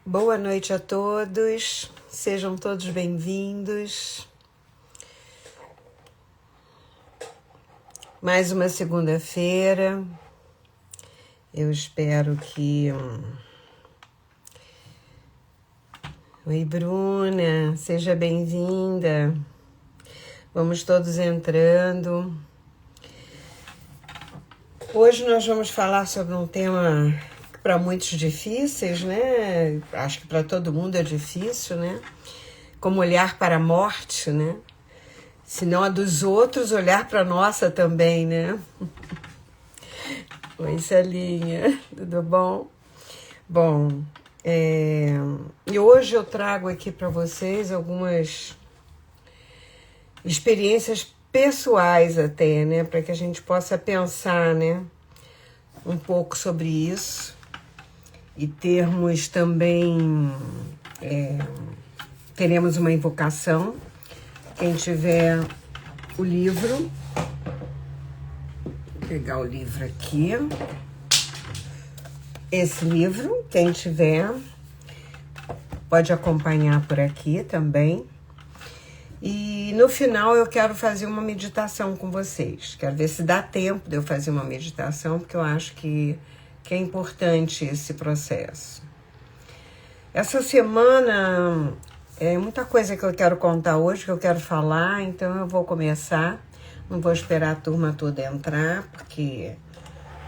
Boa noite a todos, sejam todos bem-vindos. Mais uma segunda-feira, eu espero que... Oi, Bruna, seja bem-vinda. Vamos todos entrando. Hoje nós vamos falar sobre um tema para muitos difíceis, né? Acho que para todo mundo é difícil, né? Como olhar para a morte, né? Se não a dos outros, olhar para a nossa também, né? Oi, Celinha, tudo bom? Bom, e hoje eu trago aqui para vocês algumas experiências pessoais até, né? Para que a gente possa pensar, né? Um pouco sobre isso. E termos também, teremos uma invocação. Quem tiver o livro, vou pegar o livro aqui. Esse livro, quem tiver, pode acompanhar por aqui também. E no final eu quero fazer uma meditação com vocês. Quero ver se dá tempo de eu fazer uma meditação, porque eu acho que é importante esse processo. Essa semana é muita coisa que eu quero contar hoje, que eu quero falar, então eu vou começar. Não vou esperar a turma toda entrar, porque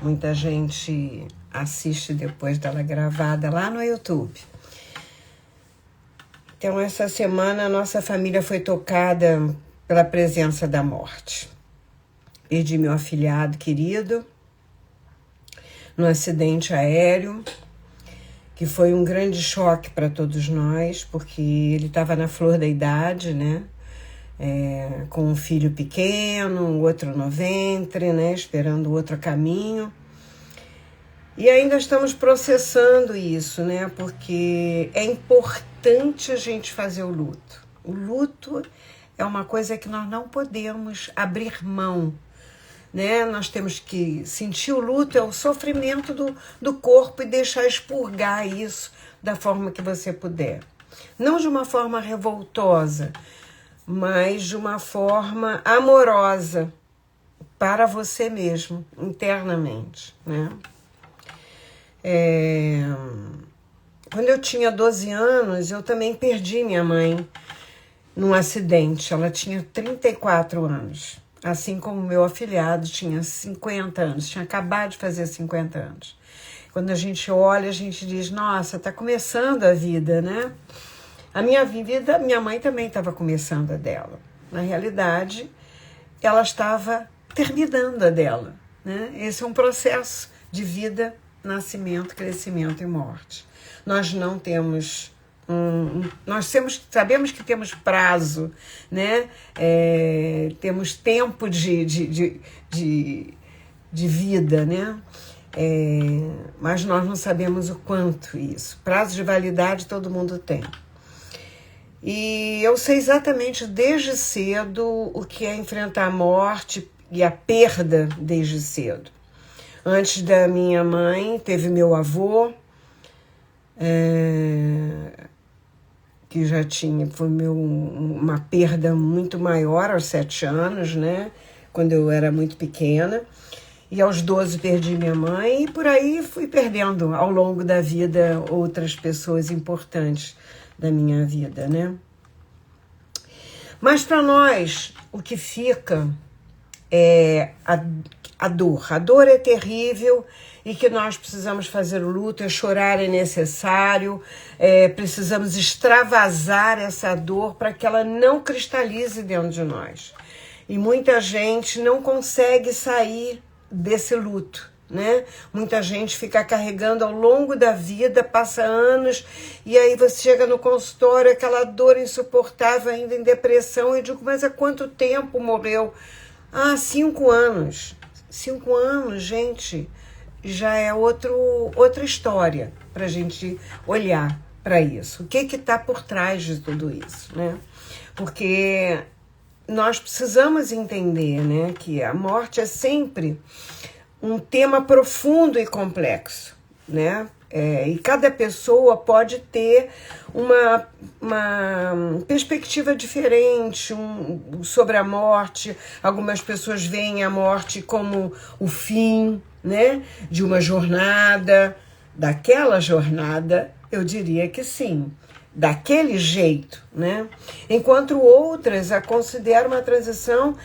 muita gente assiste depois dela gravada lá no YouTube. Então, essa semana a nossa família foi tocada pela presença da morte. Perdi meu afilhado querido no acidente aéreo, que foi um grande choque para todos nós, porque ele estava na flor da idade, né? Com um filho pequeno, outro no ventre, né? Esperando outro caminho. E ainda estamos processando isso, né? Porque é importante a gente fazer o luto. O luto é uma coisa que nós não podemos abrir mão, né? Nós temos que sentir o luto, é o sofrimento do corpo, e deixar expurgar isso da forma que você puder. Não de uma forma revoltosa, mas de uma forma amorosa para você mesmo, internamente, né? Quando eu tinha 12 anos, eu também perdi minha mãe num acidente. Ela tinha 34 anos. Assim como meu afilhado tinha 50 anos, tinha acabado de fazer 50 anos. Quando a gente olha, a gente diz, nossa, tá começando a vida, né? A minha vida, minha mãe também estava começando a dela. Na realidade, ela estava terminando a dela, né? Esse é um processo de vida, nascimento, crescimento e morte. Nós não temos... sabemos que temos prazo, né? Temos tempo de vida, né? Mas nós não sabemos o quanto isso. Prazo de validade todo mundo tem. E eu sei exatamente desde cedo o que é enfrentar a morte e a perda desde cedo. Antes da minha mãe, teve meu avô, que já foi uma perda muito maior aos 7 anos, né? Quando eu era muito pequena. E aos 12 perdi minha mãe, e por aí fui perdendo ao longo da vida outras pessoas importantes da minha vida, né? Mas para nós, o que fica é a dor. A dor é terrível e que nós precisamos fazer o luto, chorar é necessário, precisamos extravasar essa dor para que ela não cristalize dentro de nós. E muita gente não consegue sair desse luto, né? Muita gente fica carregando ao longo da vida, passa anos, e aí você chega no consultório, aquela dor insuportável, ainda em depressão, e eu digo, mas há quanto tempo morreu? 5 anos. 5 anos, gente, já é outra história para a gente olhar para isso. O que está por trás de tudo isso, né? Porque nós precisamos entender, né, que a morte é sempre um tema profundo e complexo. né? E cada pessoa pode ter uma perspectiva diferente sobre a morte. Algumas pessoas veem a morte como o fim, né, de uma jornada. Daquela jornada, eu diria que sim, daquele jeito, né? Enquanto outras a consideram uma transição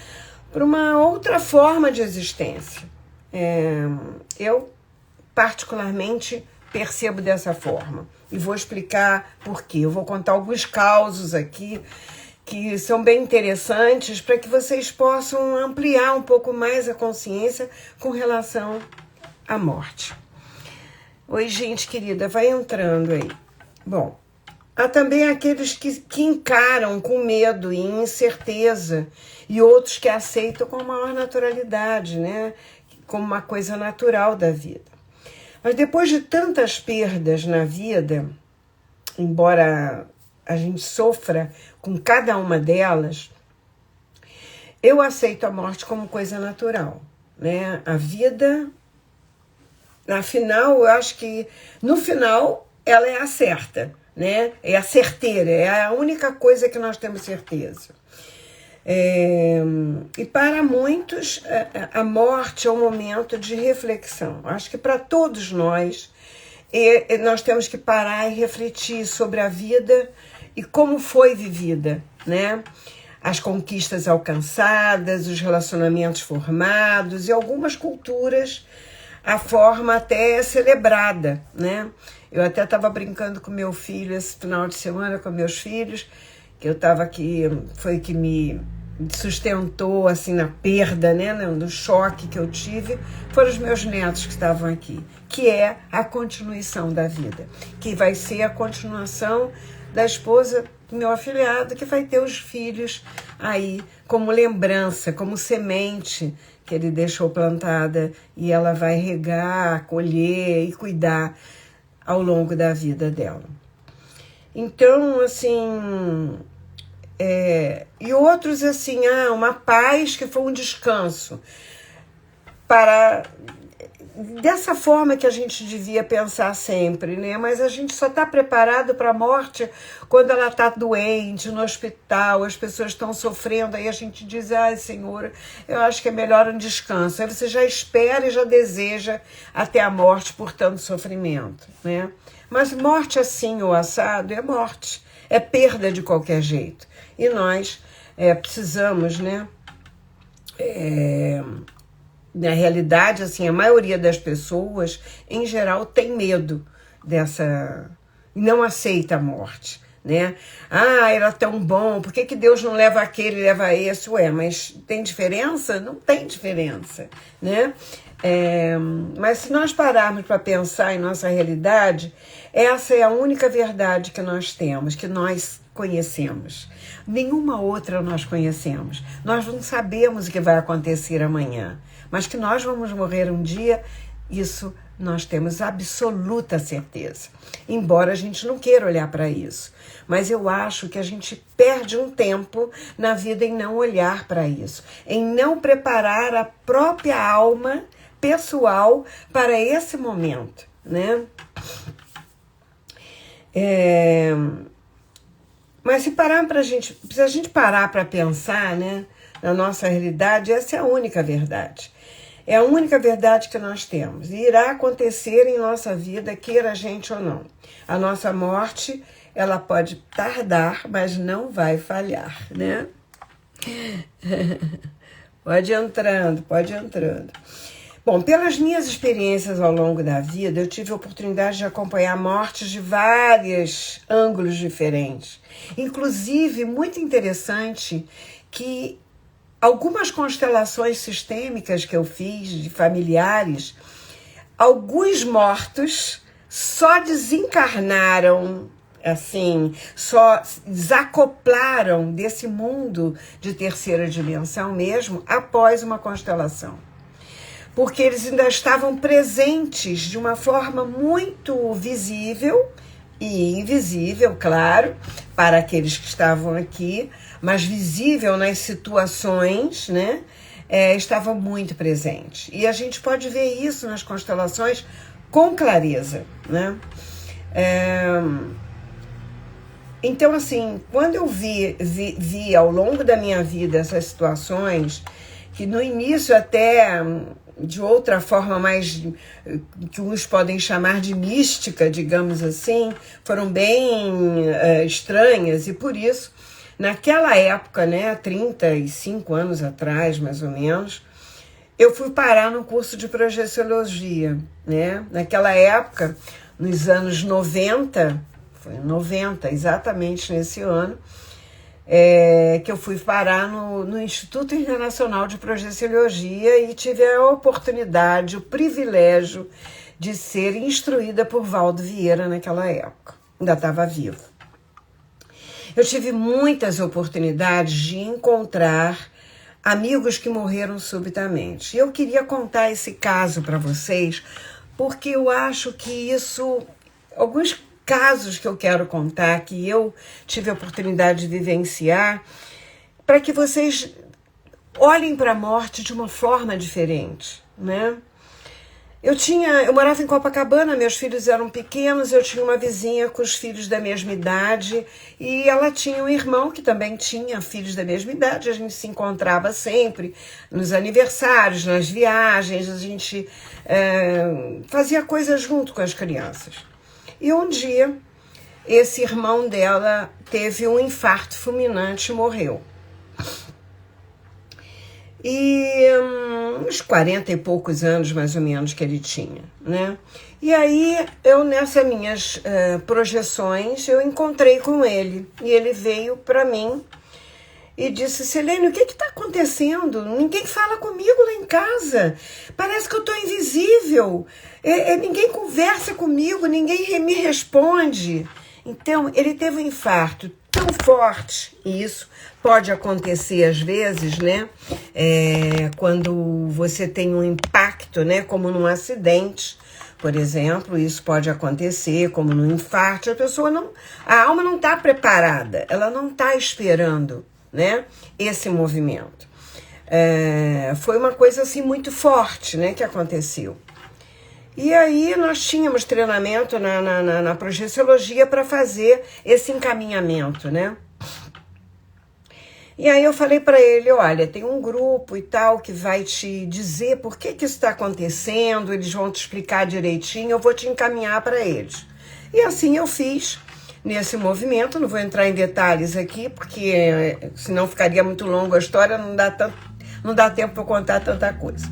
para uma outra forma de existência. Eu, particularmente, percebo dessa forma. E vou explicar por quê. Eu vou contar alguns causos aqui que são bem interessantes para que vocês possam ampliar um pouco mais a consciência com relação à morte. Oi, gente querida, vai entrando aí. Bom, há também aqueles que encaram com medo e incerteza e outros que aceitam com maior naturalidade, né? Como uma coisa natural da vida. Mas depois de tantas perdas na vida, embora a gente sofra com cada uma delas, eu aceito a morte como coisa natural, né? A vida, afinal, eu acho que no final ela é a certa, né? É a certeira, é a única coisa que nós temos certeza. E para muitos, a morte é um momento de reflexão. Acho que para todos nós temos que parar e refletir sobre a vida e como foi vivida, né? As conquistas alcançadas, os relacionamentos formados e algumas culturas, a forma até celebrada, né? Eu até estava brincando com meu filho esse final de semana, com meus filhos, que eu estava aqui, foi que me sustentou assim na perda, né, no choque que eu tive, foram os meus netos que estavam aqui, que é a continuação da vida, que vai ser a continuação da esposa do meu afilhado, que vai ter os filhos aí como lembrança, como semente que ele deixou plantada e ela vai regar, colher e cuidar ao longo da vida dela. Então, assim, e outros assim, uma paz que foi um descanso. Dessa forma que a gente devia pensar sempre, né? Mas a gente só está preparado para a morte quando ela está doente, no hospital, as pessoas estão sofrendo, aí a gente diz, Senhor, eu acho que é melhor um descanso. Aí você já espera e já deseja até a morte por tanto sofrimento, né? Mas morte assim ou assado é morte, é perda de qualquer jeito. E nós precisamos, né? Na realidade, assim, a maioria das pessoas, em geral, tem medo dessa... não aceita a morte, né? Era tão bom, por que Deus não leva aquele e leva esse? Mas tem diferença? Não tem diferença, né? Mas se nós pararmos para pensar em nossa realidade, essa é a única verdade que nós temos, que nós conhecemos. Nenhuma outra nós conhecemos. Nós não sabemos o que vai acontecer amanhã, mas que nós vamos morrer um dia, isso nós temos absoluta certeza. Embora a gente não queira olhar para isso. Mas eu acho que a gente perde um tempo na vida em não olhar para isso, em não preparar a própria alma pessoal para esse momento, né? Mas se a gente parar para pensar, né, na nossa realidade, essa é a única verdade. É a única verdade que nós temos. E irá acontecer em nossa vida, queira a gente ou não. A nossa morte, ela pode tardar, mas não vai falhar, né? Pode ir entrando, pode ir entrando. Bom, pelas minhas experiências ao longo da vida, eu tive a oportunidade de acompanhar mortes de vários ângulos diferentes. Inclusive, muito interessante que algumas constelações sistêmicas que eu fiz de familiares, alguns mortos só desencarnaram, assim, só desacoplaram desse mundo de terceira dimensão mesmo após uma constelação. Porque eles ainda estavam presentes de uma forma muito visível e invisível, claro, para aqueles que estavam aqui, mas visível nas situações, né? Estavam muito presentes. E a gente pode ver isso nas constelações com clareza, né? Então, assim, quando eu vi ao longo da minha vida essas situações, que no início até de outra forma mais, que uns podem chamar de mística, digamos assim, foram bem estranhas, e por isso, naquela época, né, 35 anos atrás, mais ou menos, eu fui parar no curso de projeciologia, né? Naquela época, nos anos 90, foi em 90, exatamente nesse ano, que eu fui parar no Instituto Internacional de Projeciologia e tive a oportunidade, o privilégio de ser instruída por Valdo Vieira naquela época. Ainda estava vivo. Eu tive muitas oportunidades de encontrar amigos que morreram subitamente. Eu queria contar esse caso para vocês, porque eu acho que alguns casos que eu quero contar, que eu tive a oportunidade de vivenciar, para que vocês olhem para a morte de uma forma diferente, né? Eu morava em Copacabana, meus filhos eram pequenos, eu tinha uma vizinha com os filhos da mesma idade e ela tinha um irmão que também tinha filhos da mesma idade. A gente se encontrava sempre nos aniversários, nas viagens, a gente fazia coisas junto com as crianças. E um dia, esse irmão dela teve um infarto fulminante e morreu. E uns 40 e poucos anos, mais ou menos, que ele tinha, né? E aí, nessas minhas projeções, eu encontrei com ele. E ele veio para mim e disse: Silene, o que está acontecendo? Ninguém fala comigo lá em casa. Parece que eu estou invisível. Ninguém conversa comigo, ninguém me responde. Então, ele teve um infarto tão forte, e isso pode acontecer às vezes, né? Quando você tem um impacto, né? Como num acidente, por exemplo, isso pode acontecer, como num infarto. A alma não está preparada, ela não está esperando, né? Esse movimento. Foi uma coisa assim muito forte, né? Que aconteceu. E aí nós tínhamos treinamento na projeciologia para fazer esse encaminhamento, né? E aí eu falei para ele: olha, tem um grupo e tal que vai te dizer por que isso está acontecendo, eles vão te explicar direitinho, eu vou te encaminhar para eles. E assim eu fiz nesse movimento, não vou entrar em detalhes aqui, porque senão ficaria muito longo a história, não dá tempo para contar tanta coisa.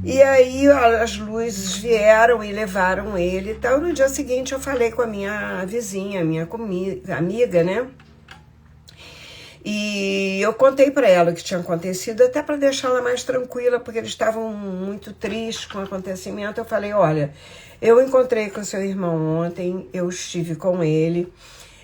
E aí as luzes vieram e levaram ele e tal. No dia seguinte eu falei com a minha vizinha, minha amiga, né? E eu contei para ela o que tinha acontecido, até para deixá-la mais tranquila, porque eles estavam muito tristes com o acontecimento. Eu falei: olha, eu encontrei com seu irmão ontem, eu estive com ele,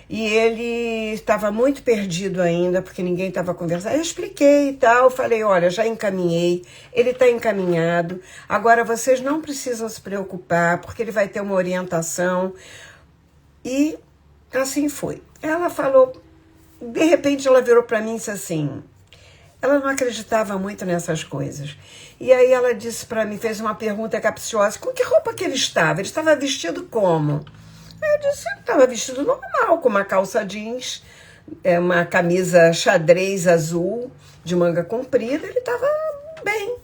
e ele estava muito perdido ainda, porque ninguém estava conversando. Eu expliquei e tal, falei: olha, já encaminhei, ele está encaminhado, agora vocês não precisam se preocupar, porque ele vai ter uma orientação. E assim foi. Ela falou, de repente ela virou para mim e disse assim, ela não acreditava muito nessas coisas. E aí ela disse para mim, fez uma pergunta capciosa: com que roupa que ele estava? Ele estava vestido como? Eu disse: ele estava vestido normal, com uma calça jeans, uma camisa xadrez azul, de manga comprida, ele estava bem.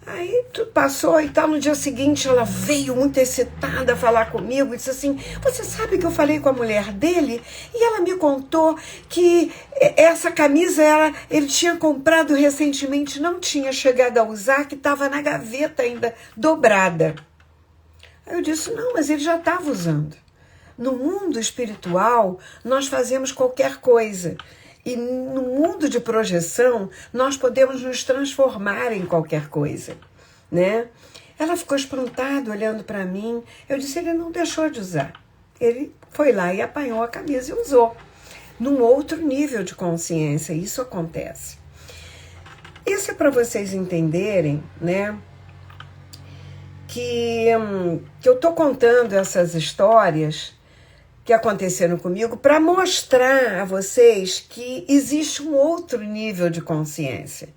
Aí tudo passou e tal. No dia seguinte ela veio muito excitada falar comigo e disse assim: você sabe que eu falei com a mulher dele e ela me contou que essa camisa ele tinha comprado recentemente, não tinha chegado a usar, que estava na gaveta ainda dobrada. Aí eu disse: não, mas ele já estava usando. No mundo espiritual, nós fazemos qualquer coisa. E no mundo de projeção, nós podemos nos transformar em qualquer coisa, né? Ela ficou espantada olhando para mim. Eu disse: ele não deixou de usar. Ele foi lá e apanhou a camisa e usou. Num outro nível de consciência, isso acontece. Isso é para vocês entenderem, né? Que eu estou contando essas histórias que aconteceram comigo para mostrar a vocês que existe um outro nível de consciência.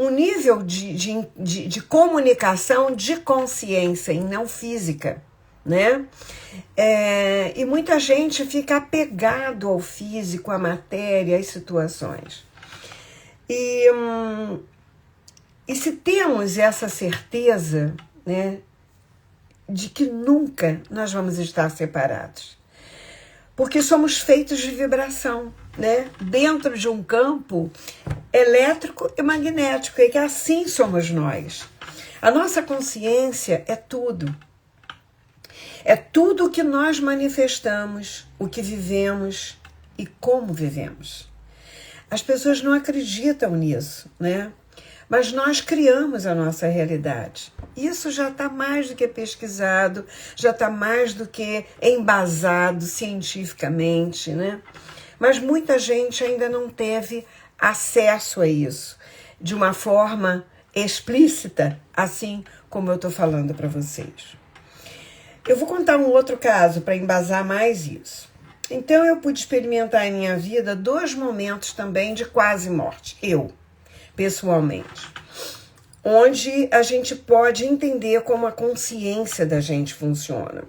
um nível de comunicação de consciência e não física, né? E muita gente fica apegado ao físico, à matéria, às situações. E se temos essa certeza, né, de que nunca nós vamos estar separados, porque somos feitos de vibração, né, dentro de um campo elétrico e magnético, e que assim somos nós. A nossa consciência é tudo. É tudo o que nós manifestamos, o que vivemos e como vivemos. As pessoas não acreditam nisso, né? Mas nós criamos a nossa realidade. Isso já está mais do que pesquisado, já está mais do que embasado cientificamente, né? Mas muita gente ainda não teve acesso a isso de uma forma explícita, assim como eu estou falando para vocês. Eu vou contar um outro caso para embasar mais isso. Então, eu pude experimentar em minha vida 2 momentos também de quase morte, eu, pessoalmente, onde a gente pode entender como a consciência da gente funciona.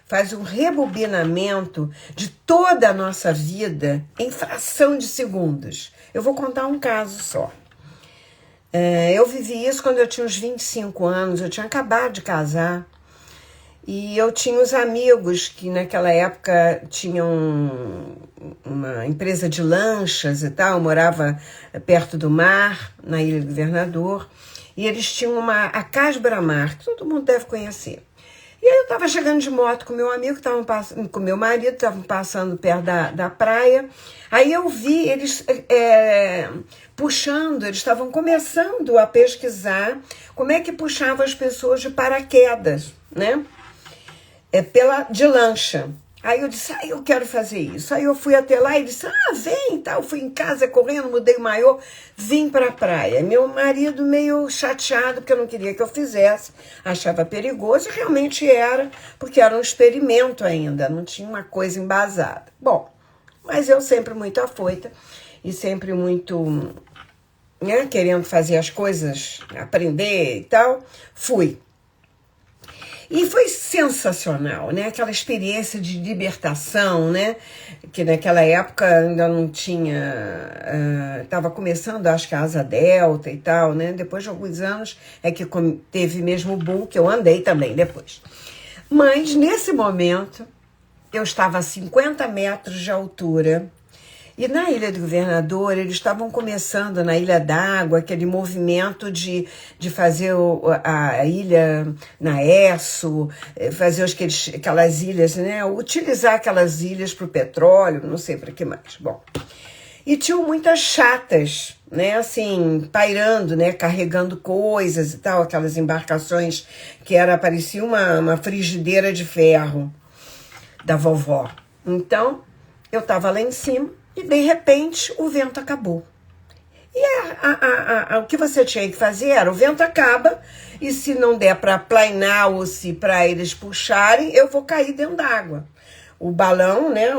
Faz um rebobinamento de toda a nossa vida em fração de segundos. Eu vou contar um caso só. Eu vivi isso quando eu tinha uns 25 anos, eu tinha acabado de casar. E eu tinha os amigos que naquela época tinham uma empresa de lanchas e tal, eu morava perto do mar, na Ilha do Governador, e eles tinham a Casbramar, que todo mundo deve conhecer. E aí eu estava chegando de moto com meu amigo, com meu marido, estavam passando perto da praia. Aí eu vi eles puxando, eles estavam começando a pesquisar como é que puxava as pessoas de paraquedas, né? De lancha. Aí eu disse, eu quero fazer isso. Aí eu fui até lá e disse, vem, tá? Eu fui em casa correndo, mudei o maiô, vim pra praia. Meu marido meio chateado, porque eu não queria que eu fizesse, achava perigoso, e realmente era, porque era um experimento ainda, não tinha uma coisa embasada. Bom, mas eu sempre muito afoita, e sempre muito, né, querendo fazer as coisas, aprender e tal, fui. E foi sensacional, né? Aquela experiência de libertação, né? Que naquela época ainda não tinha... Estava começando, acho que a Asa Delta e tal, né? Depois de alguns anos é que teve mesmo o boom, que eu andei também depois. Mas nesse momento, eu estava a 50 metros de altura. E na Ilha do Governador, eles estavam começando, na Ilha d'Água, aquele movimento de fazer a ilha Naesso, fazer aquelas ilhas, né? Utilizar aquelas ilhas para o petróleo, não sei para que mais. Bom, e tinham muitas chatas, né? Assim, pairando, né? Carregando coisas e tal, aquelas embarcações que parecia uma frigideira de ferro da vovó. Então, eu estava lá em cima, e, de repente, o vento acabou. E o que você tinha que fazer era, o vento acaba, e se não der para planar ou se para eles puxarem, eu vou cair dentro d'água. O balão, né,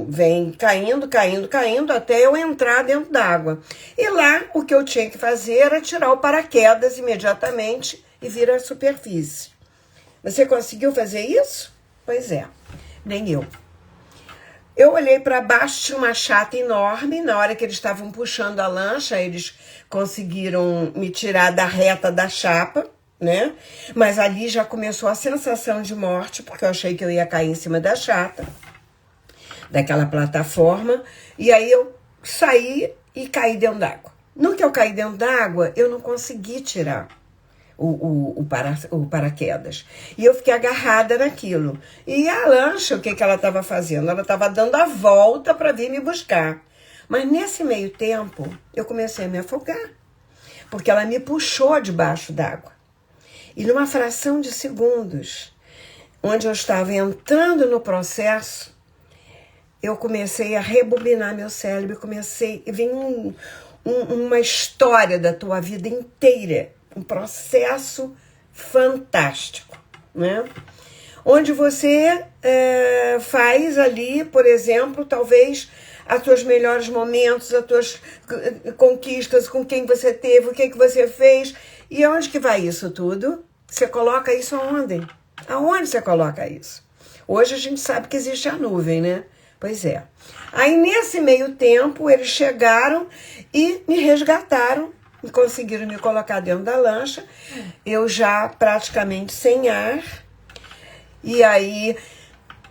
vem caindo, caindo, caindo, até eu entrar dentro d'água. E lá, o que eu tinha que fazer era tirar o paraquedas imediatamente e vir à superfície. Você conseguiu fazer isso? Pois é, nem eu. Eu olhei para baixo, tinha uma chata enorme. Na hora que eles estavam puxando a lancha, eles conseguiram me tirar da reta da chapa, né? Mas ali já começou a sensação de morte, porque eu achei que eu ia cair em cima da chata, daquela plataforma. E aí eu saí e caí dentro d'água. No que eu caí dentro d'água, eu não consegui tirar o paraquedas. E eu fiquei agarrada naquilo. E a lancha, o que ela estava fazendo? Ela estava dando a volta para vir me buscar. Mas nesse meio tempo, eu comecei a me afogar, porque ela me puxou debaixo d'água. E numa fração de segundos, onde eu estava entrando no processo, eu comecei a rebobinar meu cérebro, vem uma história da tua vida inteira, um processo fantástico, né? onde você faz ali, por exemplo, talvez os seus melhores momentos, as suas conquistas, com quem você teve, o que você fez. E onde que vai isso tudo? Você coloca isso aonde? Aonde você coloca isso? Hoje a gente sabe que existe a nuvem, né? Pois é. Aí, nesse meio tempo, eles chegaram e me resgataram, e conseguiram me colocar dentro da lancha, eu já praticamente sem ar, e aí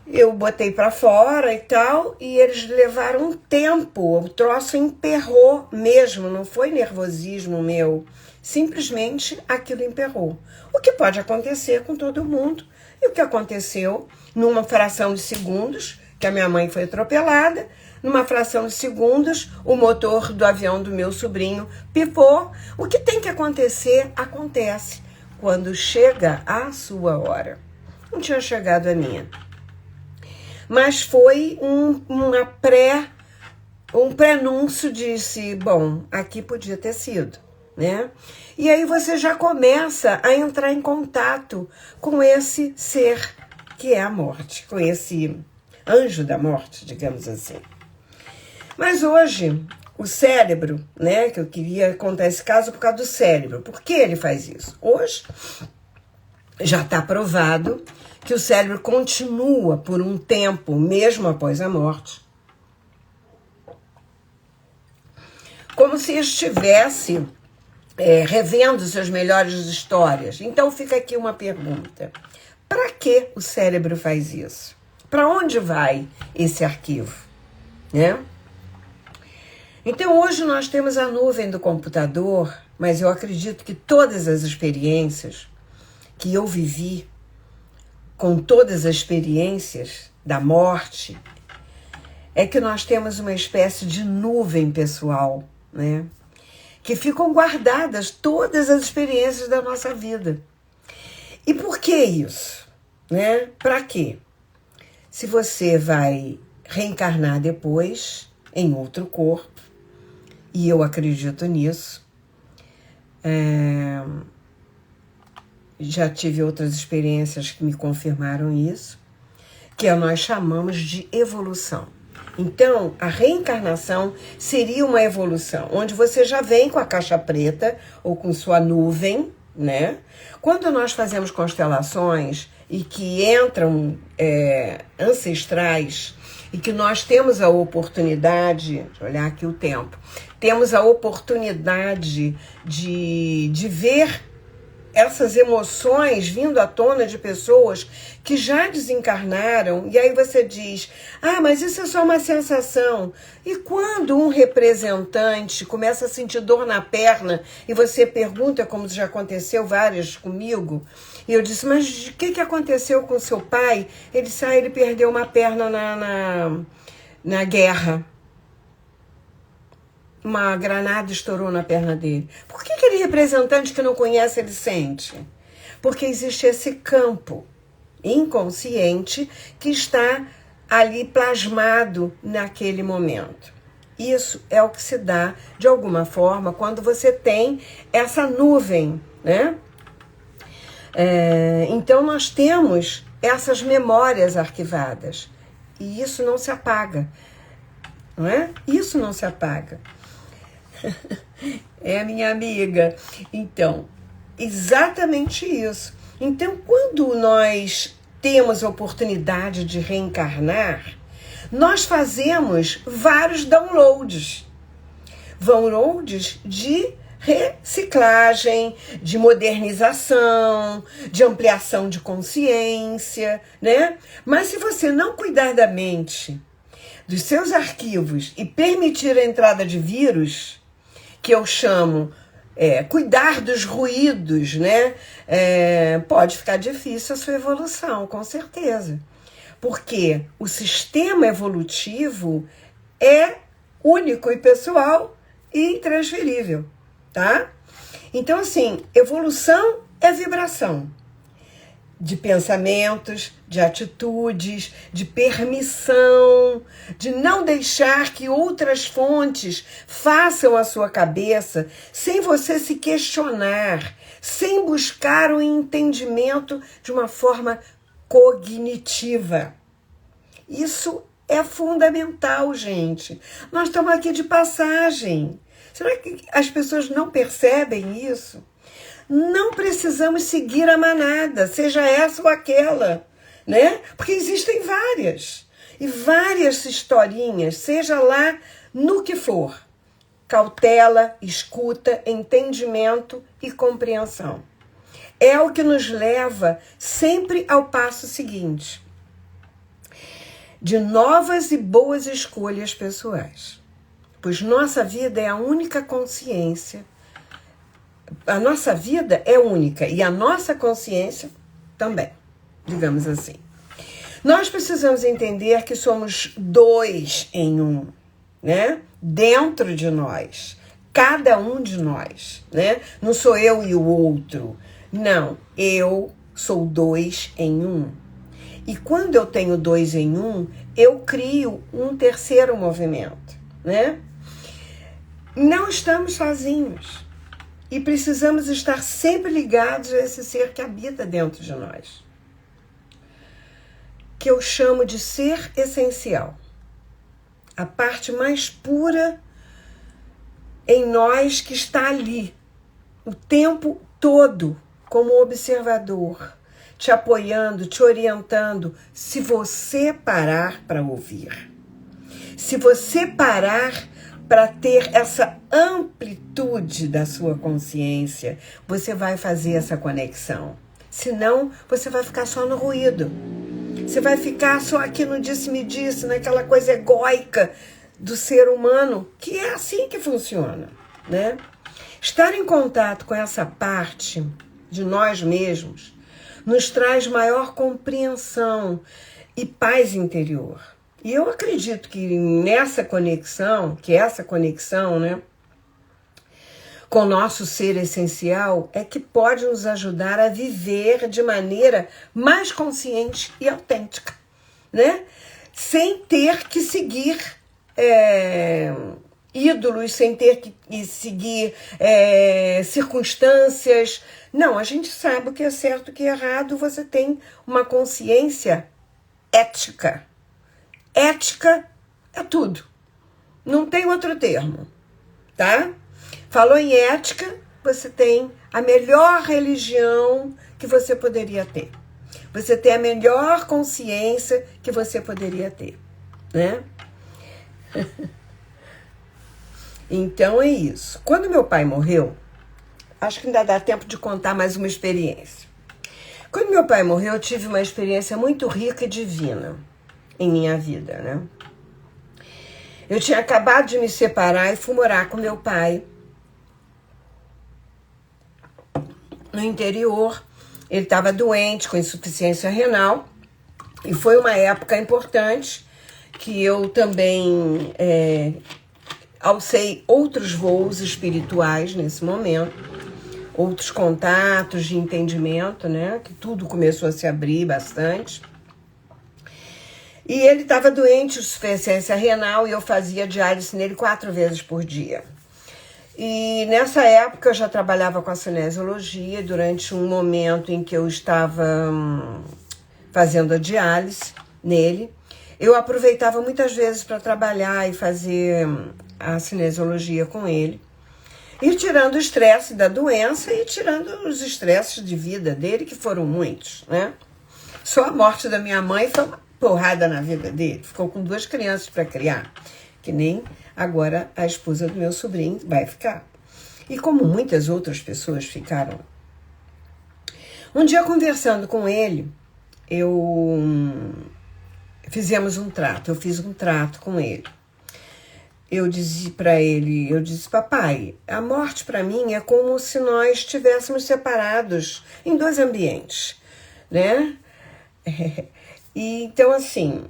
eu botei pra fora e tal, e eles levaram um tempo, o troço emperrou mesmo, não foi nervosismo meu, simplesmente aquilo emperrou. O que pode acontecer com todo mundo, e o que aconteceu numa fração de segundos, que a minha mãe foi atropelada, numa fração de segundos, o motor do avião do meu sobrinho pifou. O que tem que acontecer, acontece quando chega a sua hora. Não tinha chegado a minha. Mas foi um prenúncio de, bom, aqui podia ter sido, né? E aí você já começa a entrar em contato com esse ser que é a morte, com esse anjo da morte, digamos assim. Mas hoje, o cérebro, né, que eu queria contar esse caso por causa do cérebro. Por que ele faz isso? Hoje, já está provado que o cérebro continua por um tempo, mesmo após a morte, como se estivesse revendo suas melhores histórias. Então fica aqui uma pergunta. Para que o cérebro faz isso? Para onde vai esse arquivo? Né? Então hoje nós temos a nuvem do computador, mas eu acredito que todas as experiências que eu vivi, com todas as experiências da morte, é que nós temos uma espécie de nuvem pessoal, né? Que ficam guardadas todas as experiências da nossa vida. E por que isso? Né? Para quê? Se você vai reencarnar depois em outro corpo, e eu acredito nisso, já tive outras experiências que me confirmaram isso, que nós chamamos de evolução. Então, a reencarnação seria uma evolução, onde você já vem com a caixa preta ou com sua nuvem, né? Quando nós fazemos constelações e que entram ancestrais e que nós temos a oportunidade, deixa eu olhar aqui o tempo, temos a oportunidade de ver essas emoções vindo à tona de pessoas que já desencarnaram, e aí você diz, mas isso é só uma sensação. E quando um representante começa a sentir dor na perna, e você pergunta, como já aconteceu várias comigo, e eu disse, mas o que aconteceu com seu pai? Ele disse, ele perdeu uma perna na guerra. Uma granada estourou na perna dele. Por que aquele representante que não conhece, ele sente? Porque existe esse campo inconsciente que está ali plasmado naquele momento. Isso é o que se dá, de alguma forma, quando você tem essa nuvem, né? Então, nós temos essas memórias arquivadas. E isso não se apaga, não é? Isso não se apaga. É a minha amiga. Então, exatamente isso. Então, quando nós temos a oportunidade de reencarnar, nós fazemos vários downloads. Downloads de reciclagem, de modernização, de ampliação de consciência, né? Mas se você não cuidar da mente, dos seus arquivos e permitir a entrada de vírus, que eu chamo cuidar dos ruídos, né? Pode ficar difícil a sua evolução, com certeza. Porque o sistema evolutivo é único e pessoal e intransferível, tá? Então, assim, evolução é vibração. De pensamentos, de atitudes, de permissão, de não deixar que outras fontes façam a sua cabeça sem você se questionar, sem buscar o entendimento de uma forma cognitiva. Isso é fundamental, gente. Nós estamos aqui de passagem. Será que as pessoas não percebem isso? Não precisamos seguir a manada, seja essa ou aquela, né? Porque existem várias. E várias historinhas, seja lá no que for. Cautela, escuta, entendimento e compreensão. É o que nos leva sempre ao passo seguinte, de novas e boas escolhas pessoais. Pois nossa vida é a única consciência. A nossa vida é única e a nossa consciência também, digamos assim. Nós precisamos entender que somos 2 em 1, né? Dentro de nós, cada um de nós, né? Não sou eu e o outro. Não, eu sou 2 em 1. E quando eu tenho 2 em 1, eu crio um terceiro movimento, né? Não estamos sozinhos. E precisamos estar sempre ligados a esse ser que habita dentro de nós. Que eu chamo de ser essencial. A parte mais pura em nós que está ali, o tempo todo, como observador, te apoiando, te orientando, se você parar para ouvir. Se você parar para ter essa amplitude da sua consciência, você vai fazer essa conexão. Senão, você vai ficar só no ruído. Você vai ficar só aqui no disse-me-disse, naquela coisa egóica do ser humano, que é assim que funciona, né? Estar em contato com essa parte de nós mesmos nos traz maior compreensão e paz interior. E eu acredito que nessa conexão, né, com o nosso ser essencial, é que pode nos ajudar a viver de maneira mais consciente e autêntica, né? Sem ter que seguir ídolos, sem ter que seguir circunstâncias. Não, a gente sabe o que é certo e o que é errado. Você tem uma consciência ética. Ética é tudo. Não tem outro termo, tá? Falou em ética, você tem a melhor religião que você poderia ter. Você tem a melhor consciência que você poderia ter, né? Então é isso. Quando meu pai morreu, acho que ainda dá tempo de contar mais uma experiência. Quando meu pai morreu, eu tive uma experiência muito rica e divina em minha vida, né? Eu tinha acabado de me separar e fui morar com meu pai no interior. Ele estava doente, com insuficiência renal, e foi uma época importante que eu também alcei outros voos espirituais nesse momento, outros contatos de entendimento, né? Que tudo começou a se abrir bastante. E ele estava doente, insuficiência renal, e eu fazia diálise nele 4 vezes por dia. E nessa época eu já trabalhava com a cinesiologia, durante um momento em que eu estava fazendo a diálise nele. Eu aproveitava muitas vezes para trabalhar e fazer a cinesiologia com ele. E tirando o estresse da doença e tirando os estresses de vida dele, que foram muitos, né? Só a morte da minha mãe foi uma porrada na vida dele. Ficou com 2 crianças para criar, que nem agora a esposa do meu sobrinho vai ficar. E como muitas outras pessoas ficaram. Um dia, conversando com ele, fizemos um trato. Eu fiz um trato com ele. Eu disse para ele, papai, a morte para mim é como se nós estivéssemos separados em 2 ambientes, né? E então, assim,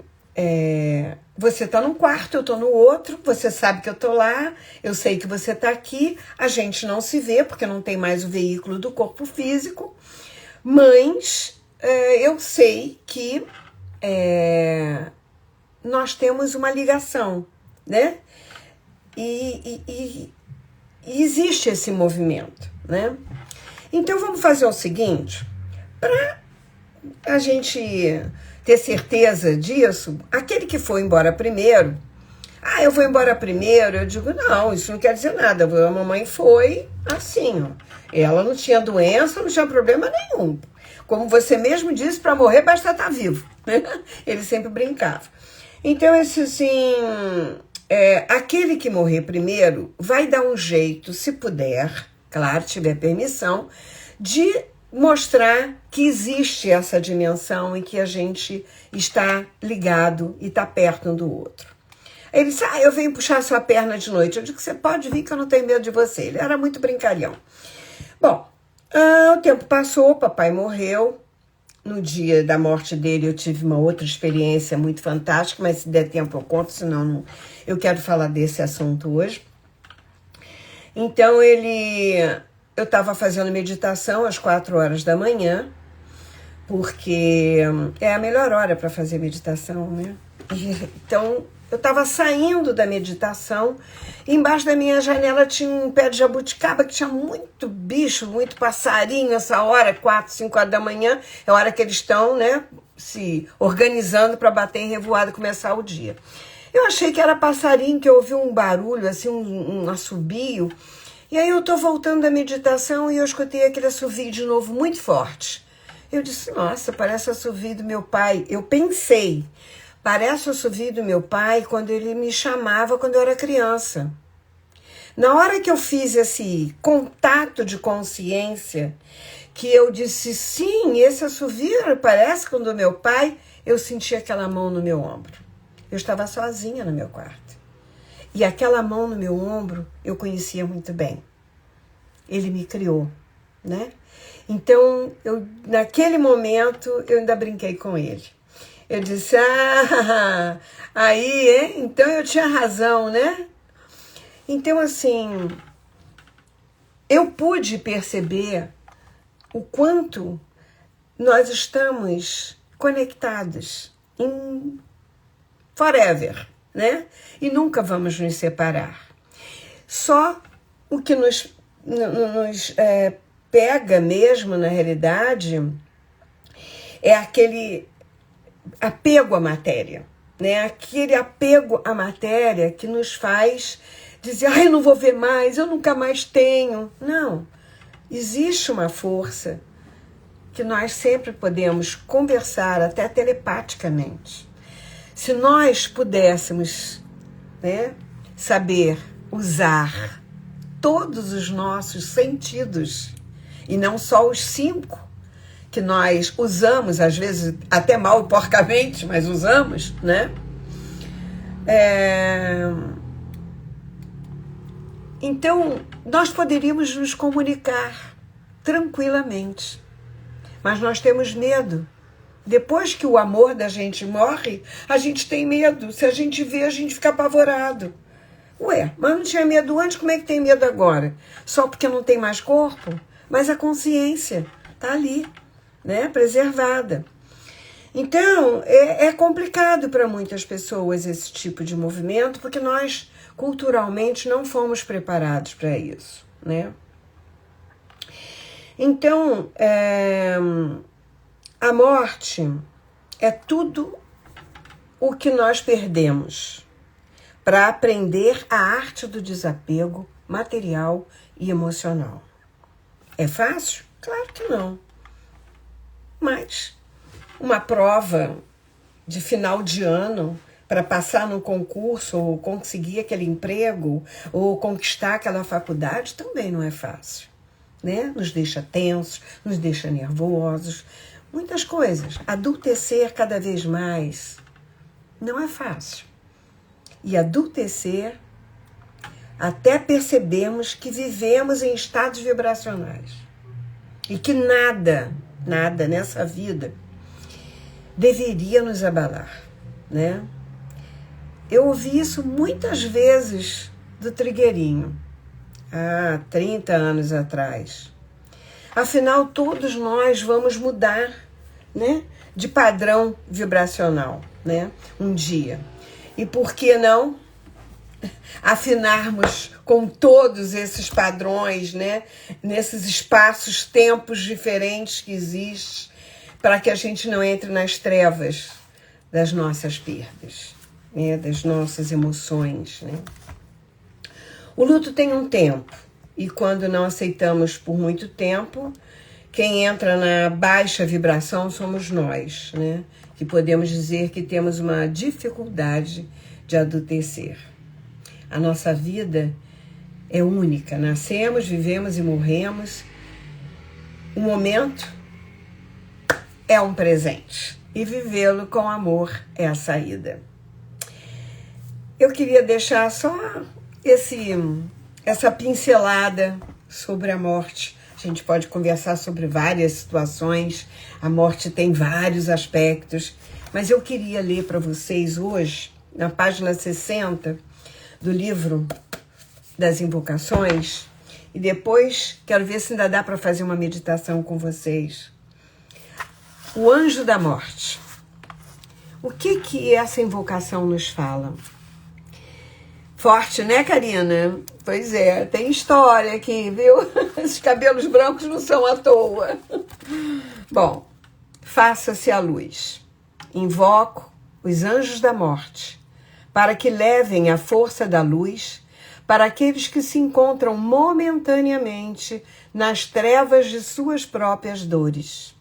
você tá num quarto, eu tô no outro, você sabe que eu tô lá, eu sei que você tá aqui, a gente não se vê porque não tem mais o veículo do corpo físico, mas eu sei que nós temos uma ligação, né? E existe esse movimento, né? Então vamos fazer o seguinte, para a gente ter certeza disso, aquele que foi embora primeiro, eu vou embora primeiro, eu digo, não, isso não quer dizer nada, a mamãe foi assim, ó. Ela não tinha doença, não tinha problema nenhum. Como você mesmo disse, para morrer basta estar vivo. Ele sempre brincava. Então, esse assim, aquele que morrer primeiro vai dar um jeito, se puder, claro, tiver permissão, de mostrar que existe essa dimensão em que a gente está ligado e está perto um do outro. Ele disse, eu venho puxar sua perna de noite. Eu digo, você pode vir que eu não tenho medo de você. Ele era muito brincalhão. Bom, o tempo passou, papai morreu. No dia da morte dele eu tive uma outra experiência muito fantástica, mas se der tempo eu conto, senão não, eu quero falar desse assunto hoje. Então eu estava fazendo meditação às 4 horas da manhã, porque é a melhor hora para fazer meditação, né? Então eu estava saindo da meditação, e embaixo da minha janela tinha um pé de jabuticaba que tinha muito bicho, muito passarinho essa hora, 4, 5 horas da manhã, é a hora que eles estão, né, se organizando para bater em revoada e começar o dia. Eu achei que era passarinho, que eu ouvi um barulho, assim, um assobio, e aí eu tô voltando da meditação e eu escutei aquele assovio de novo, muito forte. Eu disse, nossa, parece o assovio do meu pai. Eu pensei, parece o assovio do meu pai quando ele me chamava quando eu era criança. Na hora que eu fiz esse contato de consciência, que eu disse, sim, esse assovio parece com o do meu pai, eu senti aquela mão no meu ombro. Eu estava sozinha no meu quarto. E aquela mão no meu ombro eu conhecia muito bem. Ele me criou, né? Então, naquele momento, eu ainda brinquei com ele. Eu disse, aí, hein? Então eu tinha razão, né? Então, assim, eu pude perceber o quanto nós estamos conectados em forever, né? E nunca vamos nos separar. Só o que nos pega mesmo, na realidade, é aquele apego à matéria, né? Aquele apego à matéria que nos faz dizer, eu não vou ver mais, eu nunca mais tenho. Não, existe uma força que nós sempre podemos conversar, até telepaticamente. Se nós pudéssemos, né, saber usar todos os nossos sentidos, e não só os 5, que nós usamos, às vezes até mal e porcamente, mas usamos, né? Então, nós poderíamos nos comunicar tranquilamente, mas nós temos medo. Depois que o amor da gente morre, a gente tem medo. Se a gente vê, a gente fica apavorado. Ué, mas não tinha medo antes, como é que tem medo agora? Só porque não tem mais corpo? Mas a consciência está ali, né, preservada. Então, é complicado para muitas pessoas esse tipo de movimento, porque nós, culturalmente, não fomos preparados para isso, né? Então, a morte é tudo o que nós perdemos para aprender a arte do desapego material e emocional. É fácil? Claro que não. Mas uma prova de final de ano para passar num concurso ou conseguir aquele emprego ou conquistar aquela faculdade também não é fácil, né? Nos deixa tensos, nos deixa nervosos, muitas coisas. Adultecer cada vez mais não é fácil. E adultecer, até percebemos que vivemos em estados vibracionais e que nada nessa vida deveria nos abalar, né? Eu ouvi isso muitas vezes do Trigueirinho, há 30 anos atrás. Afinal, todos nós vamos mudar, né, de padrão vibracional, né, um dia. E por que não afinarmos com todos esses padrões, né, nesses espaços, tempos diferentes que existem, para que a gente não entre nas trevas das nossas perdas, né? Das nossas emoções, né? O luto tem um tempo, e quando não aceitamos por muito tempo, quem entra na baixa vibração somos nós, né? Que podemos dizer que temos uma dificuldade de adultecer. A nossa vida é única, nascemos, vivemos e morremos. O momento é um presente e vivê-lo com amor é a saída. Eu queria deixar só essa pincelada sobre a morte. A gente pode conversar sobre várias situações, a morte tem vários aspectos, mas eu queria ler para vocês hoje, na página 60 do livro das invocações, e depois quero ver se ainda dá para fazer uma meditação com vocês. O anjo da morte. O que essa invocação nos fala? Forte, né, Karina? Pois é, tem história aqui, viu? Esses cabelos brancos não são à toa. Bom, faça-se a luz. Invoco os anjos da morte, para que levem a força da luz para aqueles que se encontram momentaneamente nas trevas de suas próprias dores.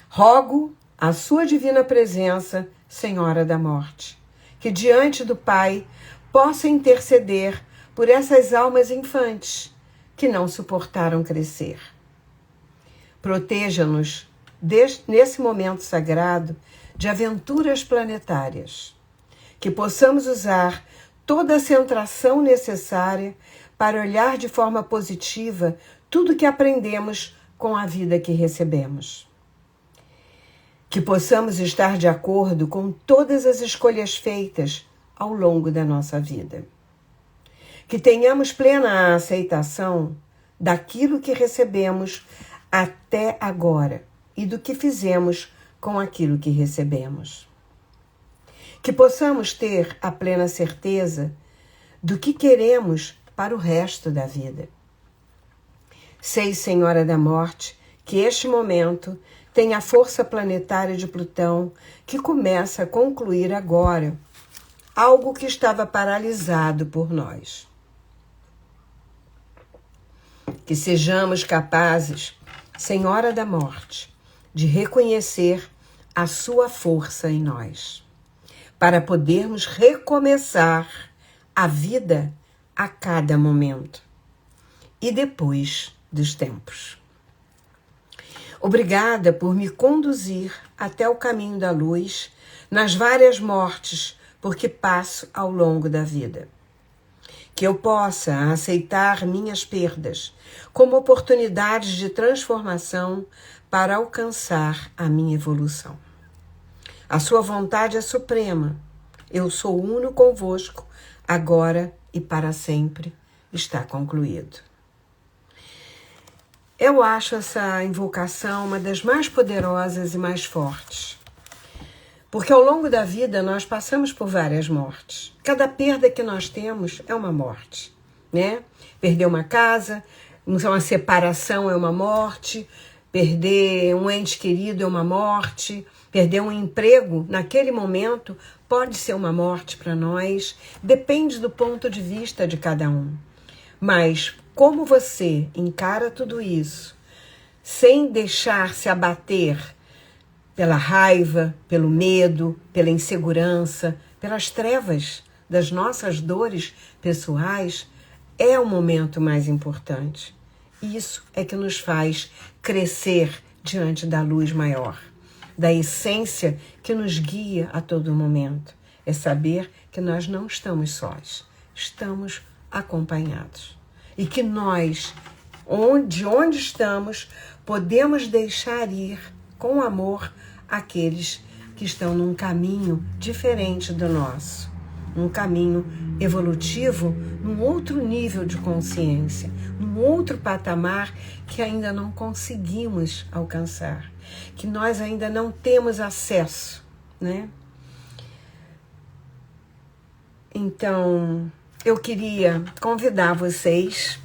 Rogo a sua divina presença, Senhora da Morte, que diante do Pai possa interceder por essas almas infantes que não suportaram crescer. Proteja-nos nesse momento sagrado de aventuras planetárias, que possamos usar toda a centração necessária para olhar de forma positiva tudo que aprendemos com a vida que recebemos. Que possamos estar de acordo com todas as escolhas feitas ao longo da nossa vida. Que tenhamos plena aceitação daquilo que recebemos até agora e do que fizemos com aquilo que recebemos. Que possamos ter a plena certeza do que queremos para o resto da vida. Sei, Senhora da Morte, que este momento tem a força planetária de Plutão que começa a concluir agora algo que estava paralisado por nós. Que sejamos capazes, Senhora da Morte, de reconhecer a sua força em nós, para podermos recomeçar a vida a cada momento e depois dos tempos. Obrigada por me conduzir até o caminho da luz nas várias mortes por que passo ao longo da vida. Que eu possa aceitar minhas perdas como oportunidades de transformação para alcançar a minha evolução. A sua vontade é suprema. Eu sou uno convosco, agora e para sempre. Está concluído. Eu acho essa invocação uma das mais poderosas e mais fortes. Porque ao longo da vida nós passamos por várias mortes. Cada perda que nós temos é uma morte, né? Perder uma casa, uma separação é uma morte, perder um ente querido é uma morte, perder um emprego naquele momento pode ser uma morte para nós, depende do ponto de vista de cada um. Mas como você encara tudo isso, sem deixar se abater pela raiva, pelo medo, pela insegurança, pelas trevas das nossas dores pessoais, é o momento mais importante. Isso é que nos faz crescer diante da luz maior, da essência que nos guia a todo momento. É saber que nós não estamos sós, estamos acompanhados. E que nós, de onde estamos, podemos deixar ir com amor aqueles que estão num caminho diferente do nosso, num caminho evolutivo, num outro nível de consciência, num outro patamar que ainda não conseguimos alcançar, que nós ainda não temos acesso, né? Então, eu queria convidar vocês.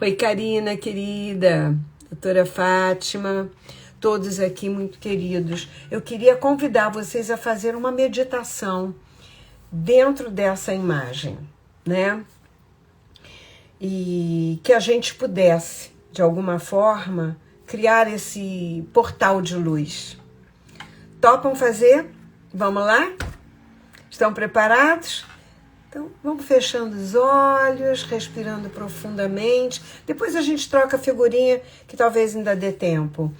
Oi, Karina, querida, doutora Fátima, todos aqui muito queridos. Eu queria convidar vocês a fazer uma meditação dentro dessa imagem, né? E que a gente pudesse, de alguma forma, criar esse portal de luz. Topam fazer? Vamos lá? Estão preparados? Então, vamos fechando os olhos, respirando profundamente. Depois a gente troca a figurinha, que talvez ainda dê tempo.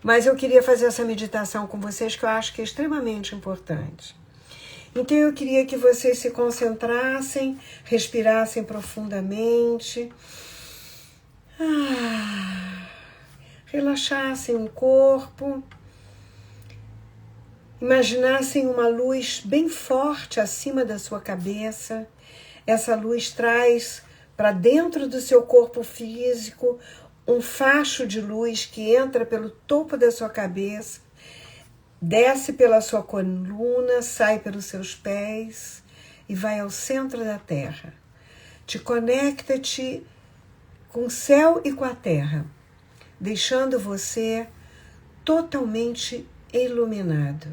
Mas eu queria fazer essa meditação com vocês, que eu acho que é extremamente importante. Então, eu queria que vocês se concentrassem, respirassem profundamente. Relaxassem o corpo. Imaginassem uma luz bem forte acima da sua cabeça. Essa luz traz para dentro do seu corpo físico um facho de luz que entra pelo topo da sua cabeça, desce pela sua coluna, sai pelos seus pés e vai ao centro da terra. Conecta-te com o céu e com a terra, deixando você totalmente iluminado,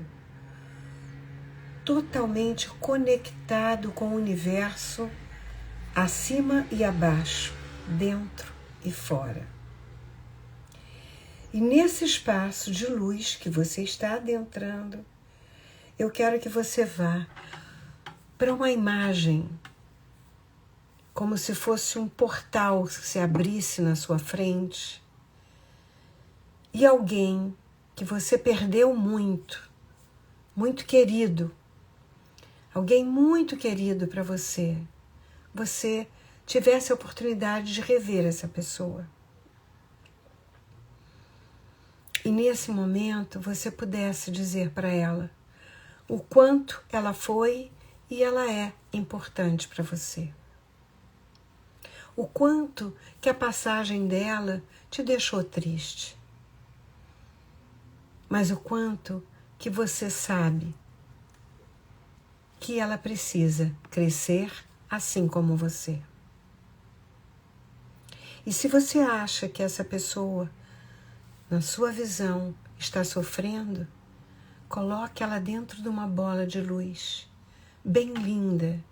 totalmente conectado com o universo, acima e abaixo, dentro e fora. E nesse espaço de luz que você está adentrando, eu quero que você vá para uma imagem, como se fosse um portal que se abrisse na sua frente, e alguém que você perdeu muito, muito querido, alguém muito querido para você, você tivesse a oportunidade de rever essa pessoa. E nesse momento você pudesse dizer para ela o quanto ela foi e ela é importante para você. O quanto que a passagem dela te deixou triste. Mas o quanto que você sabe que ela precisa crescer assim como você. E se você acha que essa pessoa, na sua visão, está sofrendo, coloque ela dentro de uma bola de luz, bem linda,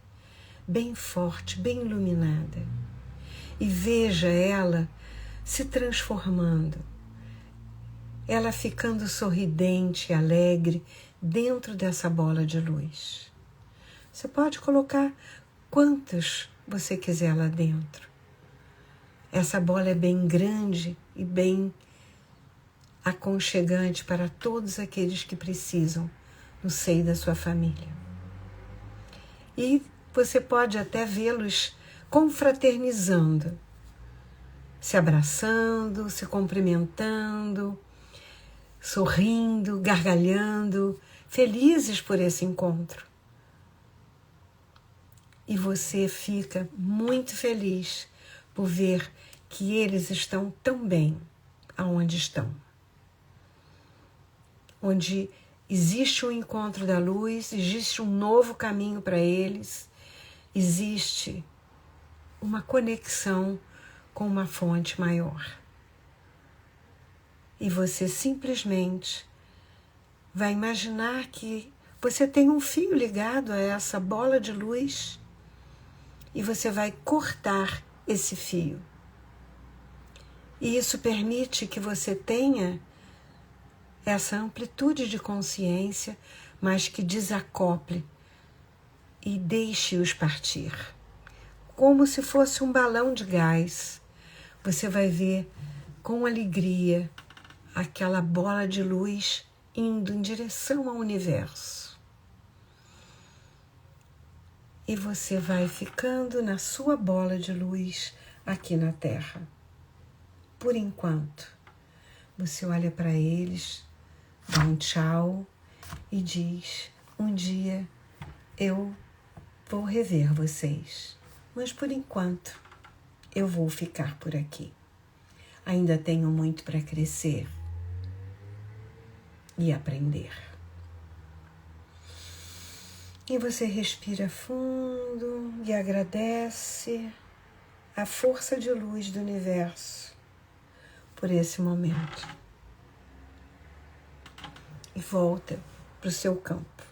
bem forte, bem iluminada. E veja ela se transformando, ela ficando sorridente, alegre, dentro dessa bola de luz. Você pode colocar quantas você quiser lá dentro. Essa bola é bem grande e bem aconchegante para todos aqueles que precisam no seio da sua família. E você pode até vê-los confraternizando, se abraçando, se cumprimentando, sorrindo, gargalhando, felizes por esse encontro. E você fica muito feliz por ver que eles estão tão bem aonde estão. Onde existe um encontro da luz, existe um novo caminho para eles, existe uma conexão com uma fonte maior. E você simplesmente vai imaginar que você tem um fio ligado a essa bola de luz e você vai cortar esse fio. E isso permite que você tenha essa amplitude de consciência, mas que desacople e deixe-os partir. Como se fosse um balão de gás, você vai ver com alegria aquela bola de luz indo em direção ao universo. E você vai ficando na sua bola de luz aqui na Terra. Por enquanto, você olha para eles, dá um tchau e diz: um dia eu vou rever vocês, mas por enquanto eu vou ficar por aqui. Ainda tenho muito para crescer e aprender. E você respira fundo e agradece a força de luz do universo por esse momento. e volta para o seu campo,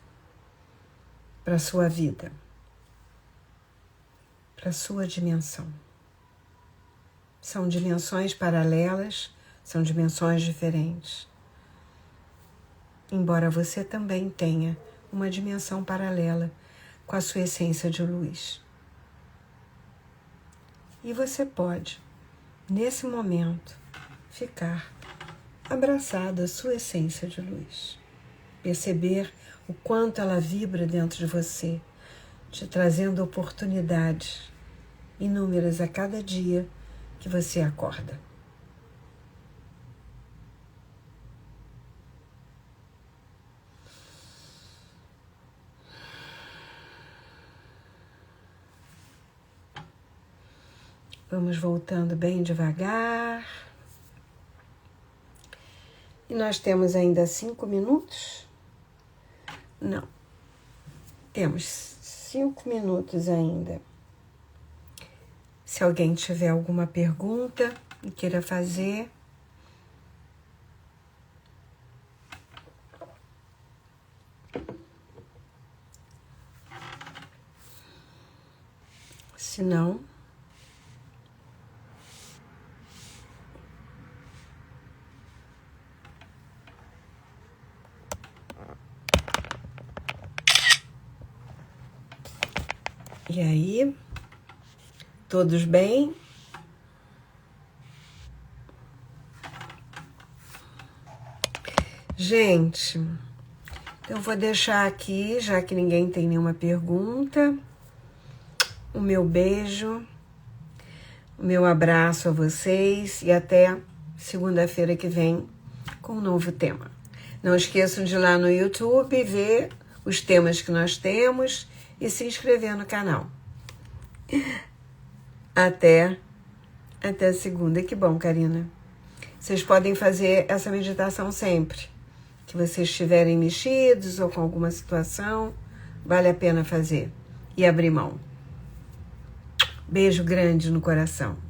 para a sua vida, para a sua dimensão. São dimensões paralelas, são dimensões diferentes. Embora você também tenha uma dimensão paralela com a sua essência de luz. E você pode, nesse momento, ficar abraçado à sua essência de luz. Perceber o quanto ela vibra dentro de você, te trazendo oportunidades inúmeras a cada dia que você acorda. Vamos voltando bem devagar. E nós temos ainda 5 minutos? Não. Temos 5 minutos ainda. Se alguém tiver alguma pergunta e queira fazer. Se não, e aí, todos bem? Gente, eu vou deixar aqui, já que ninguém tem nenhuma pergunta, o meu beijo, o meu abraço a vocês e até segunda-feira que vem com um novo tema. Não esqueçam de ir lá no YouTube ver os temas que nós temos e se inscrever no canal. Até segunda. Que bom, Karina. Vocês podem fazer essa meditação sempre. Que vocês estiverem mexidos ou com alguma situação, vale a pena fazer e abrir mão. Beijo grande no coração.